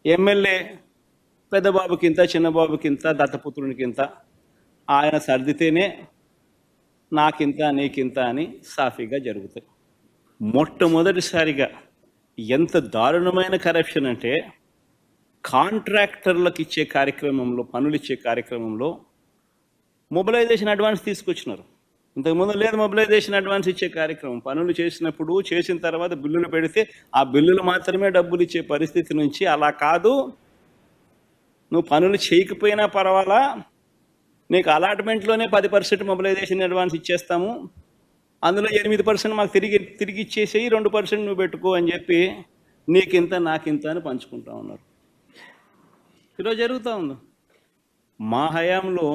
MLA పెద్ద బాబుకింత చిన్న బాబుకింత దత్తపుత్రునికింత ఆయన సర్దితేనే నాకింత నీకింత అని సాఫీగా జరుగుతాయి. మొట్టమొదటిసారిగా ఎంత దారుణమైన కరప్షన్ అంటే కాంట్రాక్టర్లకు ఇచ్చే కార్యక్రమంలో, పనులు ఇచ్చే కార్యక్రమంలో మొబిలైజేషన్ అడ్వాన్స్ తీసుకొచ్చినారు. ఇంతకుముందు లేదు మొబిలైజేషన్ అడ్వాన్స్ ఇచ్చే కార్యక్రమం. పనులు చేసినప్పుడు, చేసిన తర్వాత బిల్లులు పెడితే ఆ బిల్లులు మాత్రమే డబ్బులు ఇచ్చే పరిస్థితి నుంచి అలా కాదు, నువ్వు పనులు చేయకపోయినా పర్వాలా, నీకు అలాట్మెంట్లోనే 10% మొబిలైజేషన్ అడ్వాన్స్ ఇచ్చేస్తాము, అందులో 8% మాకు తిరిగి ఇచ్చేసేయి, 2% నువ్వు పెట్టుకో అని చెప్పి నీకింత నాకింత అని పంచుకుంటా ఉన్నారు. ఈరోజు జరుగుతూ ఉంది. మా హయాంలో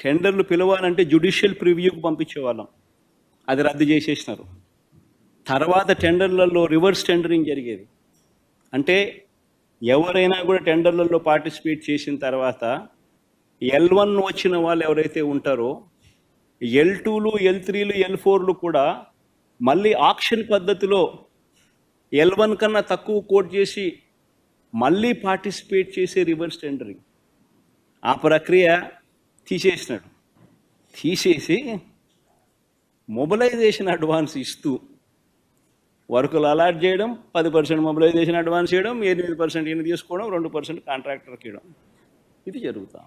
టెండర్లు పిలవాలంటే జ్యుడిషియల్ ప్రివ్యూకి పంపించేవాళ్ళం, అది రద్దు చేసేసినారు. తర్వాత టెండర్లలో రివర్స్ టెండరింగ్ జరిగేది. అంటే ఎవరైనా కూడా టెండర్లలో పార్టిసిపేట్ చేసిన తర్వాత L1 వచ్చిన వాళ్ళు ఎవరైతే ఉంటారో L2లు, L3లు, L4లు కూడా మళ్ళీ ఆక్షన్ పద్ధతిలో L1 కన్నా తక్కువ కోట్ చేసి మళ్ళీ పార్టిసిపేట్ చేసే రివర్స్ టెండరింగ్. ఆ ప్రక్రియ తీసేసినాడు. తీసేసి మొబిలైజేషన్ అడ్వాన్స్ ఇస్తూ వర్కులు అలాట్ చేయడం, 10% మొబిలైజేషన్ అడ్వాన్స్ చేయడం, 8% ఈయన తీసుకోవడం, 2% కాంట్రాక్టర్కి ఇవ్వడం, ఇది జరుగుతాం.